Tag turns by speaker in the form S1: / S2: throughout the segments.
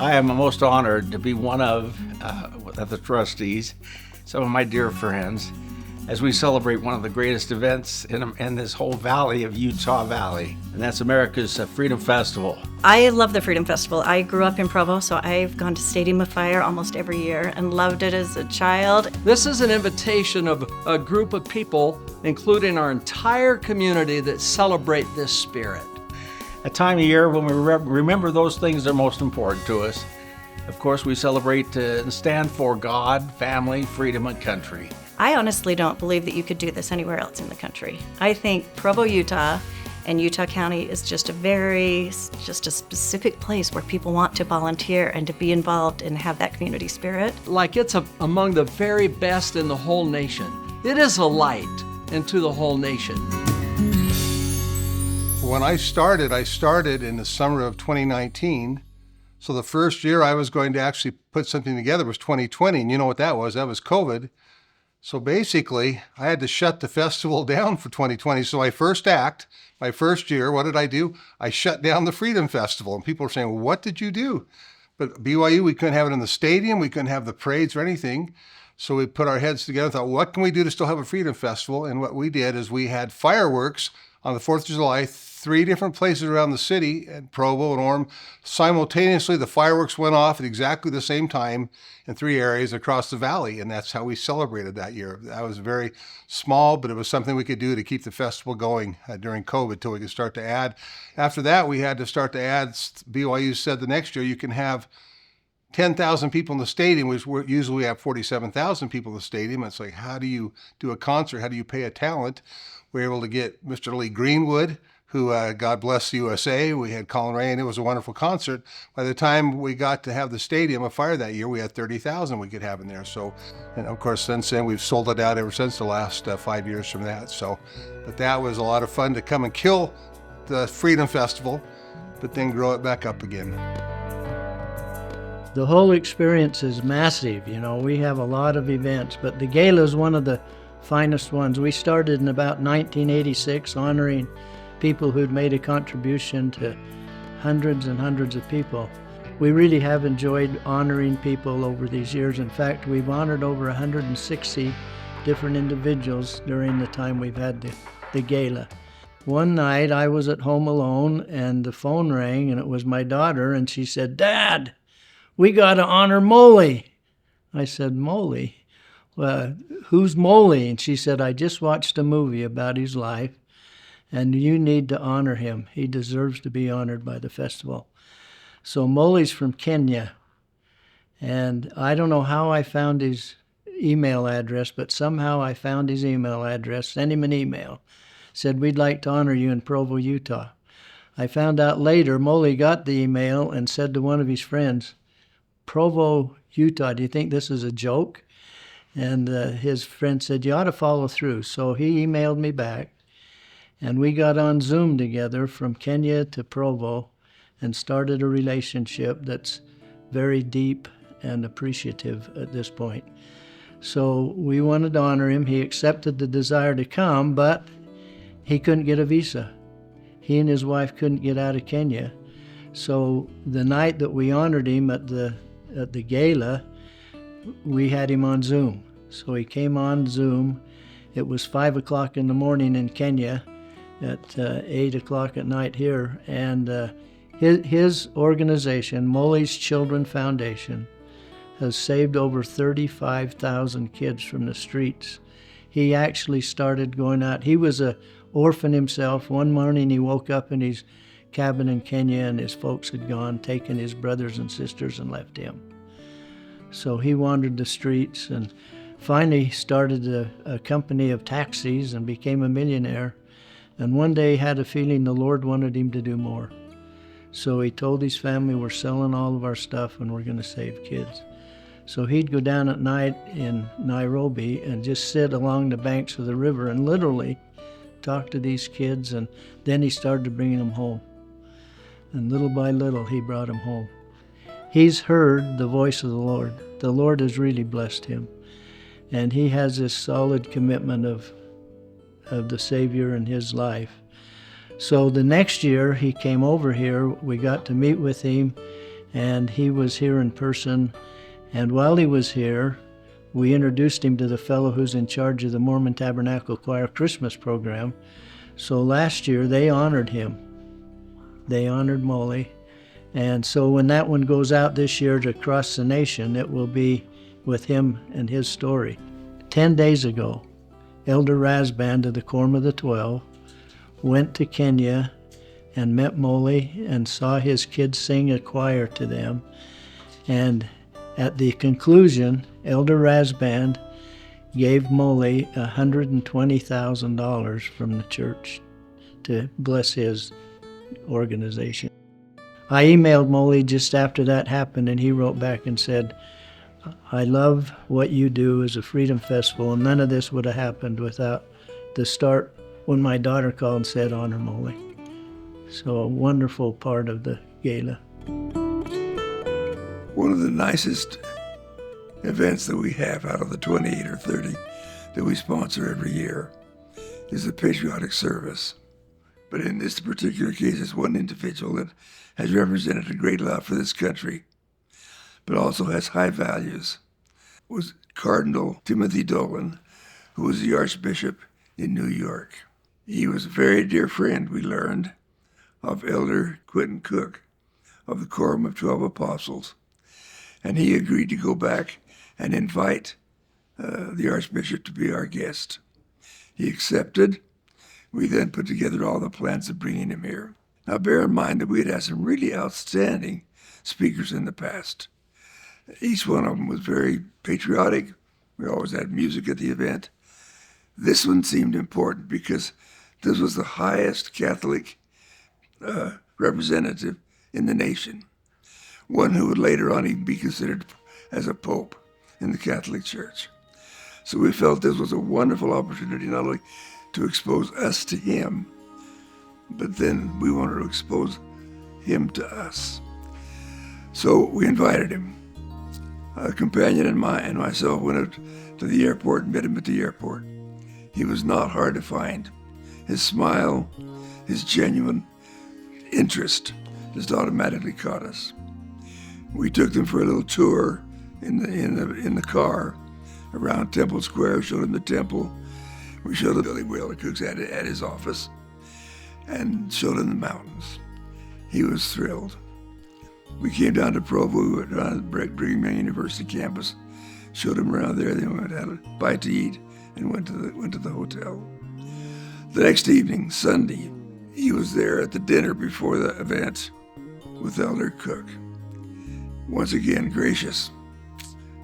S1: I am most honored to be one of the trustees, some of my dear friends, as we celebrate one of the greatest events in this whole valley of Utah Valley, and that's America's Freedom Festival.
S2: I love the Freedom Festival. I grew up in Provo, so I've gone to Stadium of Fire almost every year and loved it as a child.
S3: This is an invitation of a group of people, including our entire community, that celebrate this spirit.
S1: A time of year when we remember those things that are most important to us. Of course, we celebrate and stand for God, family, freedom, and country.
S2: I honestly don't believe that you could do this anywhere else in the country. I think Provo, Utah, and Utah County is just a specific place where people want to volunteer and to be involved and have that community spirit.
S3: Like it's among the very best in the whole nation. It is a light into the whole nation.
S4: When I started in the summer of 2019. So the first year I was going to actually put something together was 2020, and you know what that was? That was COVID. So basically, I had to shut the festival down for 2020. So my first year, what did I do? I shut down the Freedom Festival. And people were saying, well, what did you do? But BYU, we couldn't have it in the stadium. We couldn't have the parades or anything. So we put our heads together and thought, what can we do to still have a Freedom Festival? And what we did is we had fireworks on the 4th of July, 3 different places around the city, at Provo and Orem. Simultaneously, the fireworks went off at exactly the same time in 3 areas across the valley, and that's how we celebrated that year. That was very small, but it was something we could do to keep the festival going during COVID till we could start to add. After that, we had to start to add. BYU said the next year you can have 10,000 people in the stadium, which usually we have 47,000 people in the stadium. It's like, how do you do a concert? How do you pay a talent? We were able to get Mr. Lee Greenwood, who, God bless the USA. We had Colin Ray, and it was a wonderful concert. By the time we got to have the stadium afire that year, we had 30,000 we could have in there. So, and of course, since then, we've sold it out ever since the last 5 years from that. So, but that was a lot of fun to come and kill the Freedom Festival, but then grow it back up again.
S5: The whole experience is massive. You know, we have a lot of events, but the gala is one of the finest ones. We started in about 1986 honoring people who'd made a contribution to hundreds and hundreds of people. We really have enjoyed honoring people over these years. In fact, we've honored over 160 different individuals during the time we've had the gala. One night I was at home alone and the phone rang, and it was my daughter, and she said, "Dad, we got to honor Molly." I said, "Molly? Well, who's Molly?" And she said, "I just watched a movie about his life, and you need to honor him. He deserves to be honored by the festival." So Molly's from Kenya, and I don't know how I found his email address, but somehow I found his email address, sent him an email, said, "We'd like to honor you in Provo, Utah." I found out later Molly got the email and said to one of his friends, "Provo, Utah, do you think this is a joke?" And his friend said, "You ought to follow through." So he emailed me back, and we got on Zoom together from Kenya to Provo and started a relationship that's very deep and appreciative at this point. So we wanted to honor him. He accepted the desire to come, but he couldn't get a visa. He and his wife couldn't get out of Kenya. So the night that we honored him at the gala, we had him on Zoom. So he came on Zoom. It was 5 o'clock in the morning in Kenya, at 8 o'clock at night here. And his organization, Molly's Children Foundation, has saved over 35,000 kids from the streets. He actually started going out. He was an orphan himself. One morning he woke up in his cabin in Kenya, and his folks had gone, taken his brothers and sisters and left him. So he wandered the streets and finally started a company of taxis and became a millionaire. And one day he had a feeling the Lord wanted him to do more. So he told his family, "We're selling all of our stuff and we're going to save kids." So he'd go down at night in Nairobi and just sit along the banks of the river and literally talk to these kids, and then he started bringing them home. And little by little, he brought them home. He's heard the voice of the Lord. The Lord has really blessed him. And he has this solid commitment of the Savior in his life. So the next year he came over here, we got to meet with him, and he was here in person. And while he was here, we introduced him to the fellow who's in charge of the Mormon Tabernacle Choir Christmas program. So last year they honored him. They honored Molly. And so when that one goes out this year to across the nation, it will be with him and his story. 10 days ago, Elder Razband of the Quorum of the 12 went to Kenya and met Molly and saw his kids sing a choir to them. And at the conclusion, Elder Razband gave Molly $120,000 from the church to bless his organization. I emailed Molly just after that happened, and he wrote back and said, I love what you do as a Freedom Festival, and none of this would have happened without the start when my daughter called and said, honor Molly. So a wonderful part of the gala.
S6: One of the nicest events that we have out of the 28 or 30 that we sponsor every year is the patriotic service. But in this particular case, it's one individual that has represented a great love for this country, but also has high values. It was Cardinal Timothy Dolan, who was the Archbishop in New York. He was a very dear friend, we learned, of Elder Quentin Cook of the Quorum of 12 Apostles. And he agreed to go back and invite the Archbishop to be our guest. He accepted. We then put together all the plans of bringing him here. Now bear in mind that we had some really outstanding speakers in the past. Each one of them was very patriotic. We always had music at the event. This one seemed important because this was the highest Catholic representative in the nation. One who would later on even be considered as a pope in the Catholic Church. So we felt this was a wonderful opportunity not only to expose us to him, but then we wanted to expose him to us. So we invited him. A companion and myself went out to the airport and met him at the airport. He was not hard to find. His smile, his genuine interest just automatically caught us. We took them for a little tour in the car around Temple Square, showed him the temple. We showed him Billy Whaler Cook's at his office and showed him the mountains. He was thrilled. We came down to Provo, we went down to Brigham Young University campus, showed him around there, then we went had a bite to eat and went to the hotel. The next evening, Sunday, he was there at the dinner before the event with Elder Cook. Once again, gracious,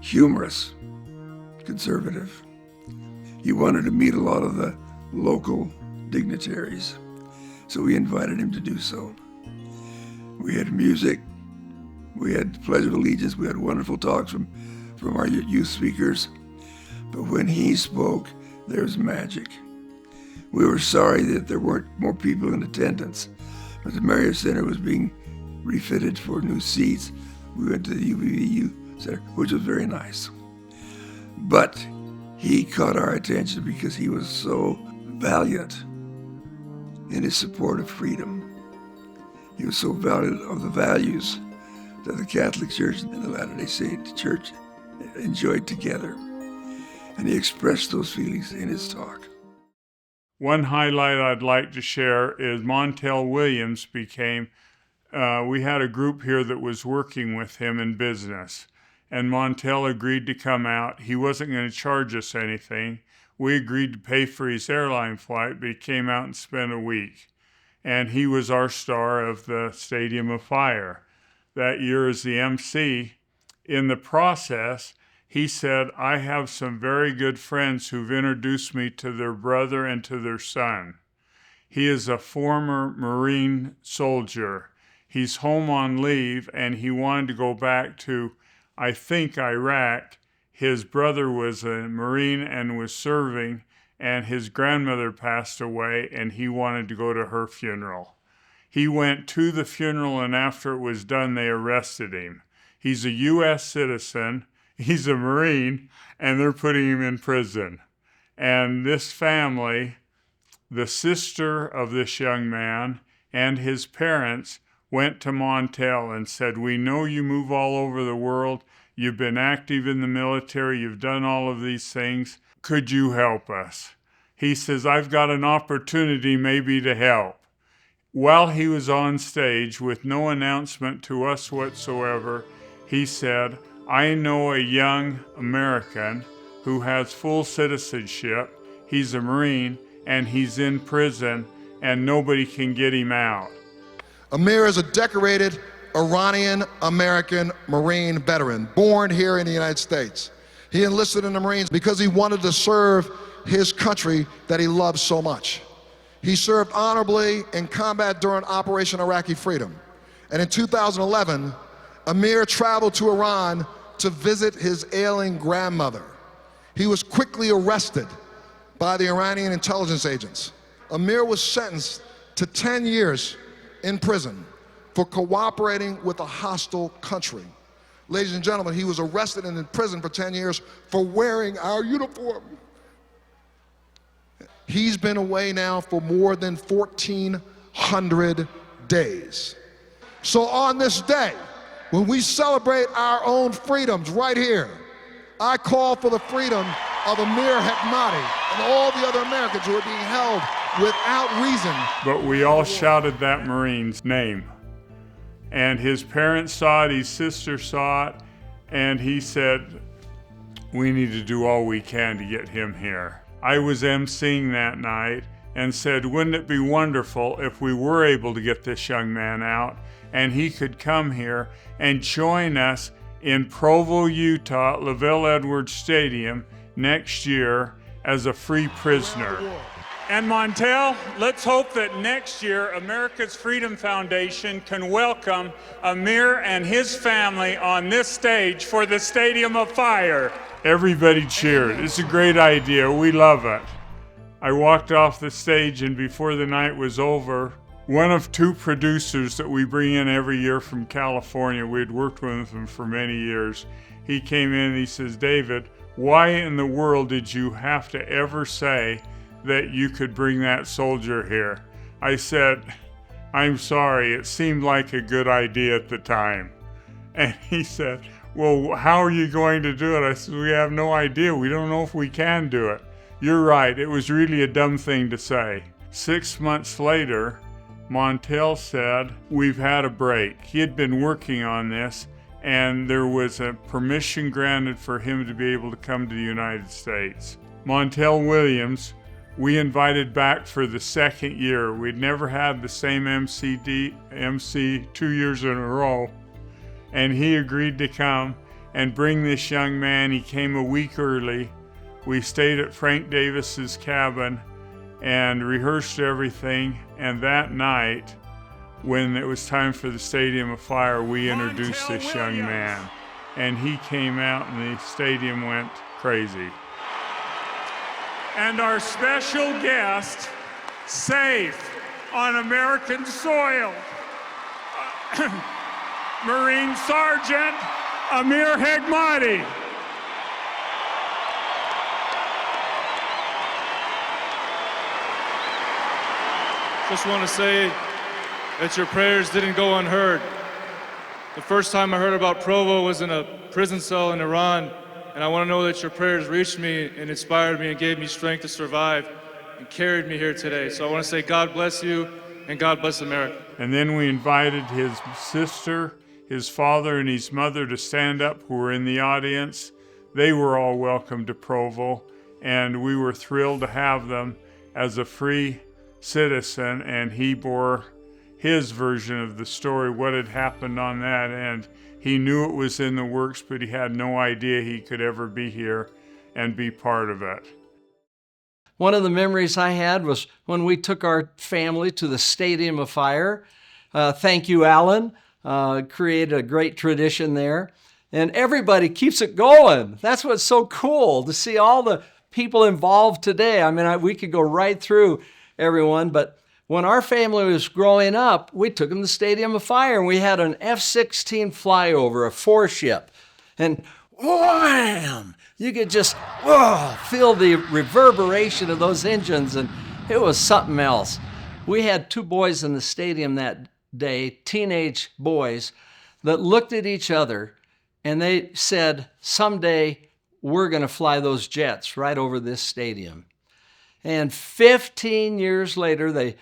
S6: humorous, conservative. He wanted to meet a lot of the local dignitaries, so we invited him to do so. We had music, we had the Pledge of Allegiance, we had wonderful talks from our youth speakers, but when he spoke, there was magic. We were sorry that there weren't more people in attendance, but the Marriott Center was being refitted for new seats. We went to the UVU Center, which was very nice. But he caught our attention because he was so valiant in his support of freedom. He was so valiant of the values that the Catholic Church and the Latter-day Saint Church enjoyed together. And he expressed those feelings in his talk.
S7: One highlight I'd like to share is Montel Williams became, we had a group here that was working with him in business, and Montel agreed to come out. He wasn't going to charge us anything. We agreed to pay for his airline flight, but he came out and spent a week. And he was our star of the Stadium of Fire. That year as the MC. In the process, he said, I have some very good friends who've introduced me to their brother and to their son. He is a former Marine soldier. He's home on leave, and he wanted to go back to, I think, Iraq. His brother was a Marine and was serving, and his grandmother passed away, and he wanted to go to her funeral. He went to the funeral, and after it was done, they arrested him. He's a U.S. citizen, he's a Marine, and they're putting him in prison. And this family, the sister of this young man and his parents, went to Montel and said, "We know you move all over the world. You've been active in the military. You've done all of these things. Could you help us?" He says, "I've got an opportunity maybe to help." While he was on stage with no announcement to us whatsoever, he said, "I know a young American who has full citizenship. He's a Marine and he's in prison and nobody can get him out."
S8: Amir is a decorated Iranian-American Marine veteran, born here in the United States. He enlisted in the Marines because he wanted to serve his country that he loves so much. He served honorably in combat during Operation Iraqi Freedom. And in 2011, Amir traveled to Iran to visit his ailing grandmother. He was quickly arrested by the Iranian intelligence agents. Amir was sentenced to 10 years in prison for cooperating with a hostile country. Ladies and gentlemen, he was arrested and in prison for 10 years for wearing our uniform. He's been away now for more than 1,400 days. So on this day, when we celebrate our own freedoms right here, I call for the freedom of Amir Hekmati and all the other Americans who are being held without reason.
S7: But we all shouted that Marine's name. And his parents saw it, his sister saw it, and he said, "We need to do all we can to get him here." I was emceeing that night and said, "Wouldn't it be wonderful if we were able to get this young man out and he could come here and join us in Provo, Utah, Lavelle Edwards Stadium next year as a free prisoner." And Montel, let's hope that next year America's Freedom Foundation can welcome Amir and his family on this stage for the Stadium of Fire. Everybody cheered. It's a great idea. We love it. I walked off the stage, and before the night was over, one of two producers that we bring in every year from California, we had worked with him for many years, he came in and he says, "David, why in the world did you have to ever say that you could bring that soldier here?" I said, "I'm sorry, it seemed like a good idea at the time." And he said, "Well, how are you going to do it?" I said, "We have no idea. We don't know if we can do it." "You're right. It was really a dumb thing to say." 6 months later, Montel said, "We've had a break." He had been working on this, and there was a permission granted for him to be able to come to the United States. Montel Williams, we invited back for the second year. We'd never had the same MC 2 years in a row. And he agreed to come and bring this young man. He came a week early. We stayed at Frank Davis's cabin and rehearsed everything. And that night, when it was time for the Stadium of Fire, we introduced this young man. And he came out and the stadium went crazy. And our special guest, safe on American soil, Marine Sergeant Amir Hekmati.
S9: Just want to say that your prayers didn't go unheard. The first time I heard about Provo was in a prison cell in Iran, and I want to know that your prayers reached me and inspired me and gave me strength to survive and carried me here today. So I want to say God bless you and God bless America.
S7: And then we invited his sister, his father, and his mother to stand up who were in the audience. They were all welcome to Provo, and we were thrilled to have them as a free citizen, and he bore his version of the story, what had happened on that end. He knew it was in the works, but he had no idea he could ever be here and be part of it.
S3: One of the memories I had was when we took our family to the Stadium of Fire. Thank you, Alan. Created a great tradition there. And everybody keeps it going. That's what's so cool, to see all the people involved today. I mean, we could go right through everyone, but when our family was growing up, we took them to the Stadium of Fire, and we had an F-16 flyover, a 4-ship, and wham! You could just feel the reverberation of those engines, and it was something else. We had 2 boys in the stadium that day teenage boys that looked at each other and they said, someday we're going to fly those jets right over this stadium. And 15 years later,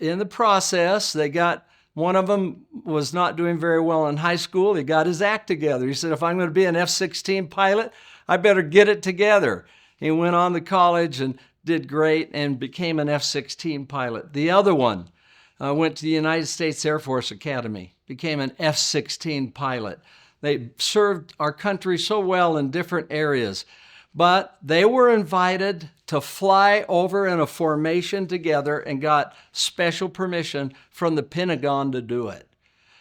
S3: in the process, they got, one of them was not doing very well in high school. He got his act together. He said, if I'm going to be an F-16 pilot, I better get it together. He went on to college and did great and became an F-16 pilot. The other one went to the United States Air Force Academy, became an F-16 pilot. They served our country so well in different areas, but they were invited to fly over in a formation together and got special permission from the Pentagon to do it.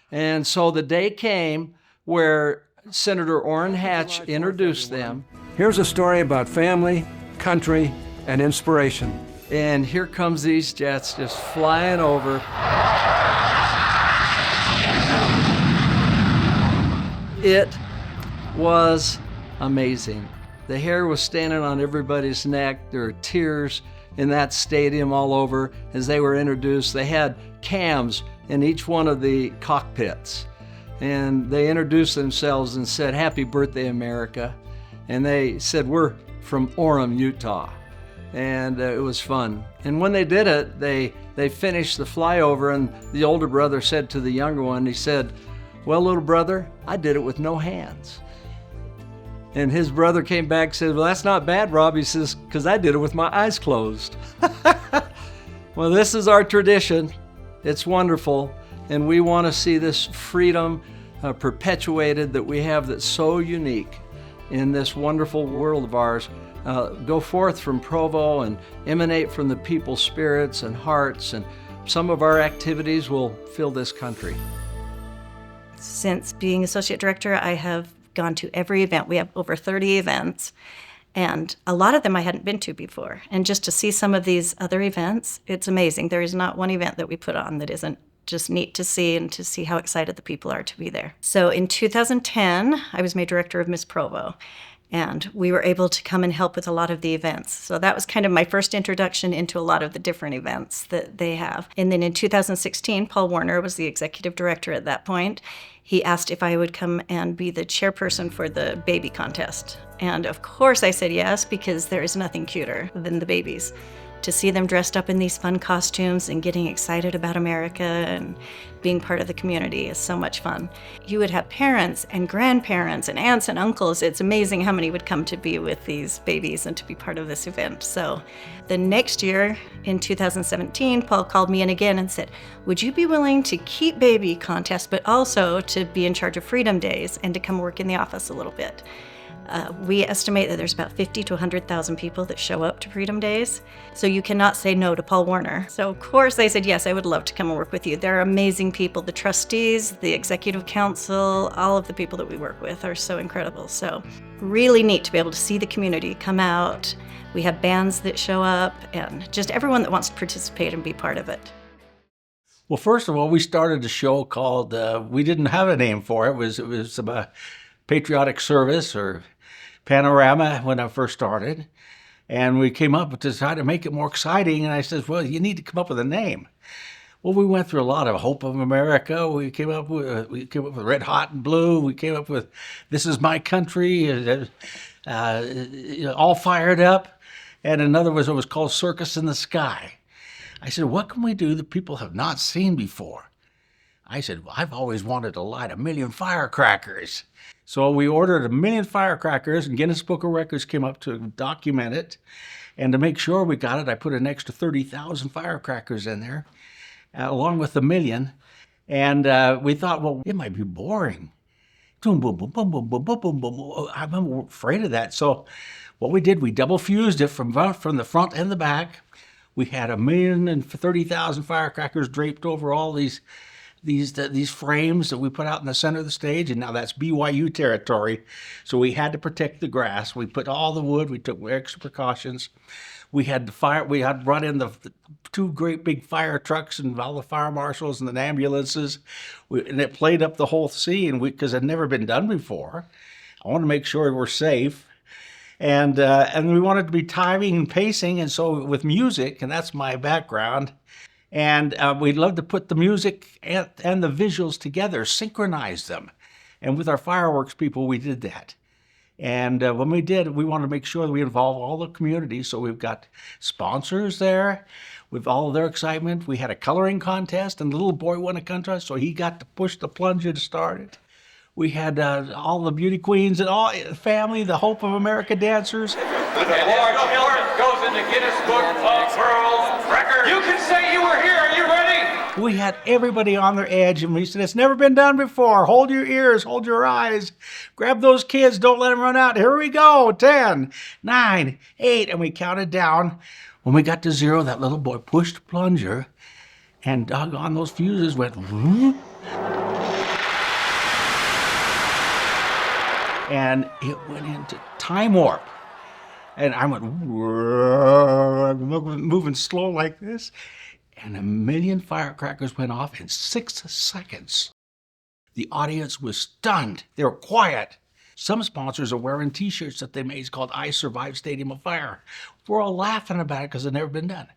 S3: And so the day came where Senator Orrin Hatch introduced them.
S10: Here's a story about family, country, and inspiration.
S3: And here comes these jets just flying over. It was amazing. The hair was standing on everybody's neck. There were tears in that stadium all over as they were introduced. They had cams in each one of the cockpits. And they introduced themselves and said, "Happy birthday, America." And they said, "We're from Orem, Utah." And it was fun. And when they did it, they finished the flyover, and the older brother said to the younger one, he said, "Well, little brother, I did it with no hands." And his brother came back and said, "Well, that's not bad, Rob." He says, "Because I did it with my eyes closed." Well, this is our tradition. It's wonderful. And we want to see this freedom perpetuated that we have that's so unique in this wonderful world of ours. Go forth from Provo and emanate from the people's spirits and hearts, and some of our activities will fill this country.
S2: Since being associate director, I have gone to every event. We have over 30 events, and a lot of them I hadn't been to before. And just to see some of these other events, it's amazing. There is not one event that we put on that isn't just neat to see, and to see how excited the people are to be there. So in 2010, I was made director of Miss Provo, and we were able to come and help with a lot of the events. So that was kind of my first introduction into a lot of the different events that they have. And then in 2016, Paul Warner was the executive director at that point. He asked if I would come and be the chairperson for the baby contest. And of course I said yes, because there is nothing cuter than the babies. To see them dressed up in these fun costumes and getting excited about America and being part of the community is so much fun. You would have parents and grandparents and aunts and uncles. It's amazing how many would come to be with these babies and to be part of this event. So the next year, in 2017, Paul called me in again and said, "Would you be willing to keep baby contests, but also to be in charge of Freedom Days and to come work in the office a little bit?" We estimate that there's about 50 to 100,000 people that show up to Freedom Days. So you cannot say no to Paul Warner. So of course I said, yes, I would love to come and work with you. They're amazing people. The trustees, the executive council, all of the people that we work with are so incredible. So really neat to be able to see the community come out. We have bands that show up, and just everyone that wants to participate and be part of it.
S1: Well, first of all, we started a show called, we didn't have a name for it. It was about patriotic service or panorama when I first started. And we came up with to try to make it more exciting. And I said, well, you need to come up with a name. Well, we went through a lot of Hope of America. We came up with Red Hot and Blue. We came up with This Is My Country, all fired up. And another was, it was called Circus in the Sky. I said, what can we do that people have not seen before? I said, well, I've always wanted to light 1 million firecrackers. So we ordered 1 million firecrackers, and Guinness Book of Records came up to document it. And to make sure we got it, I put an extra 30,000 firecrackers in there, along with 1 million. And we thought, well, it might be boring. Boom, boom, boom, boom, boom, boom, boom, boom, boom. I'm afraid of that. So what we did, we double fused it from the front and the back. We had 1,030,000 firecrackers draped over all these frames that we put out in the center of the stage, and now that's BYU territory. So we had to protect the grass. We put all the wood. We took extra precautions. We had brought in the 2 great big fire trucks and all the fire marshals and the ambulances, and it played up the whole scene because it had never been done before. I wanted to make sure we're safe. And we wanted to be timing and pacing, and so with music, and that's my background. And we'd love to put the music and the visuals together, synchronize them. And with our fireworks people, we did that. And when we did, we wanted to make sure that we involve all the community. So we've got sponsors there with all of their excitement. We had a coloring contest, and the little boy won a contest, so he got to push the plunger to start it. We had all the beauty queens and all the family, the Hope of America dancers.
S11: The large Miller goes in the Guinness Book of World Records. You can say you were here. Are you ready?
S1: We had everybody on their edge, and we said, it's never been done before. Hold your ears, hold your eyes. Grab those kids, don't let them run out. Here we go, 10, 9, 8, and we counted down. When we got to 0, that little boy pushed the plunger, and doggone, those fuses went whoop. And it went into time warp. And I went, moving slow like this. And 1 million firecrackers went off in 6 seconds. The audience was stunned. They were quiet. Some sponsors are wearing t-shirts that they made called I Survived Stadium of Fire. We're all laughing about it because it's never been done.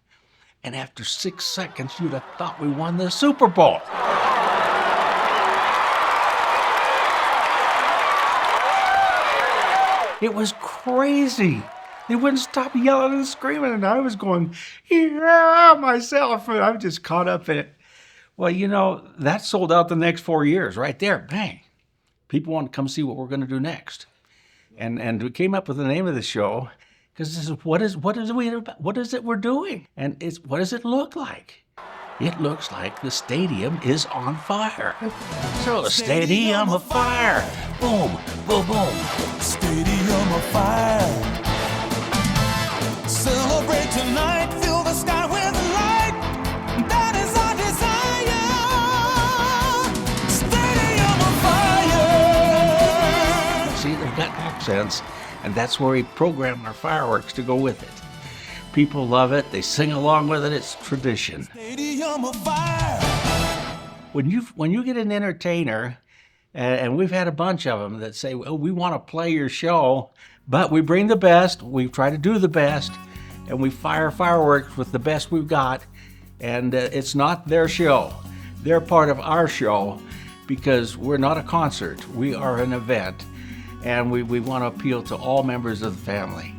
S1: And after 6 seconds, you'd have thought we won the Super Bowl. It was crazy. They wouldn't stop yelling and screaming, and I was going, yeah, myself, and I'm just caught up in it. Well, you know, that sold out the next 4 years right there, bang. People want to come see what we're going to do next. And we came up with the name of the show, because this is what is it we're doing? And it's what does it look like? It looks like the stadium is on fire. So the stadium of fire. Boom, boom, boom.
S12: Stadium of fire. Celebrate tonight, fill the sky with light. That is our desire. Stadium of fire.
S1: See, they've got accents, and that's where we program our fireworks to go with it. People love it. They sing along with it. It's tradition.
S12: Stadium of fire.
S1: When you get an entertainer, and we've had a bunch of them that say, well, we want to play your show, but we bring the best, we try to do the best, and we fire fireworks with the best we've got, and it's not their show. They're part of our show because we're not a concert. We are an event, and we want to appeal to all members of the family.